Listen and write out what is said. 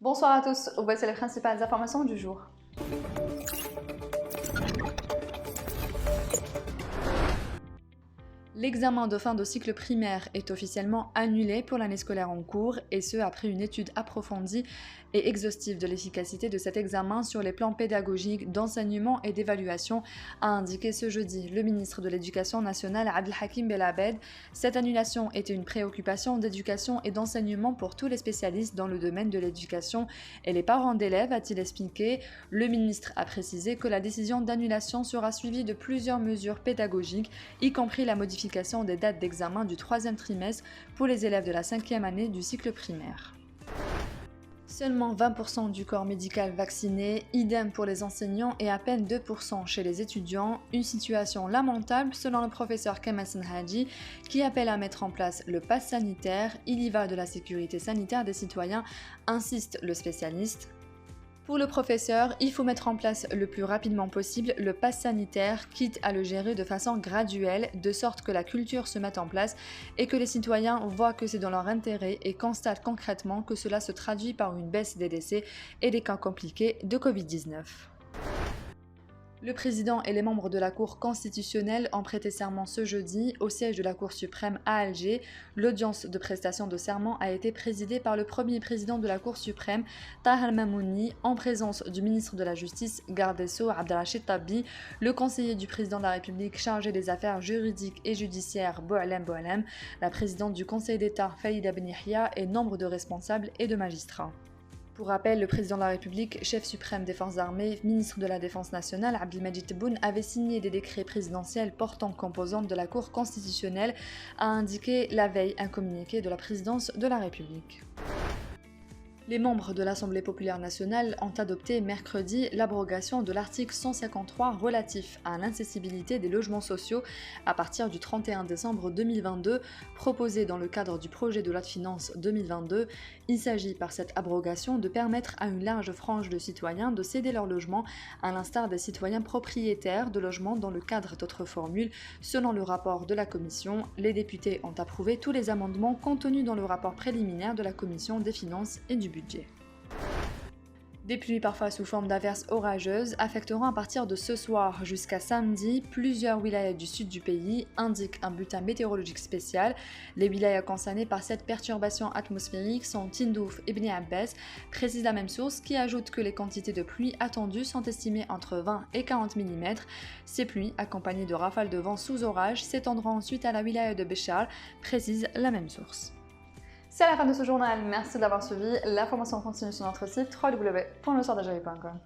Bonsoir à tous, voici les principales informations du jour. L'examen de fin de cycle primaire est officiellement annulé pour l'année scolaire en cours, et ce après une étude approfondie et exhaustive de l'efficacité de cet examen sur les plans pédagogiques, d'enseignement et d'évaluation, a indiqué ce jeudi le ministre de l'Éducation nationale Abdelhakim Belabed. Cette annulation était une préoccupation d'éducation et d'enseignement pour tous les spécialistes dans le domaine de l'éducation et les parents d'élèves, a-t-il expliqué. Le ministre a précisé que la décision d'annulation sera suivie de plusieurs mesures pédagogiques, y compris la modification des dates d'examen du 3e trimestre pour les élèves de la 5e année du cycle primaire. Seulement 20% du corps médical vacciné, idem pour les enseignants et à peine 2% chez les étudiants, une situation lamentable selon le professeur Kemal Senhaji qui appelle à mettre en place le pass sanitaire. Il y va de la sécurité sanitaire des citoyens, insiste le spécialiste. Pour le professeur, il faut mettre en place le plus rapidement possible le pass sanitaire, quitte à le gérer de façon graduelle, de sorte que la culture se mette en place et que les citoyens voient que c'est dans leur intérêt et constatent concrètement que cela se traduit par une baisse des décès et des cas compliqués de Covid-19. Le président et les membres de la Cour constitutionnelle ont prêté serment ce jeudi au siège de la Cour suprême à Alger. L'audience de prestation de serment a été présidée par le premier président de la Cour suprême, Taha al-Mamouni, en présence du ministre de la Justice, garde des Sceaux Abdelrachid Tabi, le conseiller du président de la République chargé des affaires juridiques et judiciaires Boualem Boualem, la présidente du Conseil d'État Falida Ben Yahia et nombre de responsables et de magistrats. Pour rappel, le président de la République, chef suprême des forces armées, ministre de la Défense nationale, Abdelmadjid Tebboune, avait signé des décrets présidentiels portant composante de la Cour constitutionnelle, a indiqué la veille un communiqué de la présidence de la République. Les membres de l'Assemblée populaire nationale ont adopté mercredi l'abrogation de l'article 153 relatif à l'incessibilité des logements sociaux à partir du 31 décembre 2022, proposé dans le cadre du projet de loi de finances 2022. Il s'agit par cette abrogation de permettre à une large frange de citoyens de céder leur logement, à l'instar des citoyens propriétaires de logements dans le cadre d'autres formules. Selon le rapport de la Commission, les députés ont approuvé tous les amendements contenus dans le rapport préliminaire de la Commission des finances et du budget. Des pluies parfois sous forme d'averses orageuses affecteront à partir de ce soir jusqu'à samedi plusieurs wilayas du sud du pays, indique un bulletin météorologique spécial. Les wilayas concernés par cette perturbation atmosphérique sont Tindouf et Bni Abbas, précise la même source qui ajoute que les quantités de pluie attendues sont estimées entre 20 et 40 mm. Ces pluies, accompagnées de rafales de vent sous orage, s'étendront ensuite à la wilaya de Béchar, précise la même source. C'est la fin de ce journal, merci de l'avoir suivi. L'information continue sur notre site www.lesoirdalgerie.com.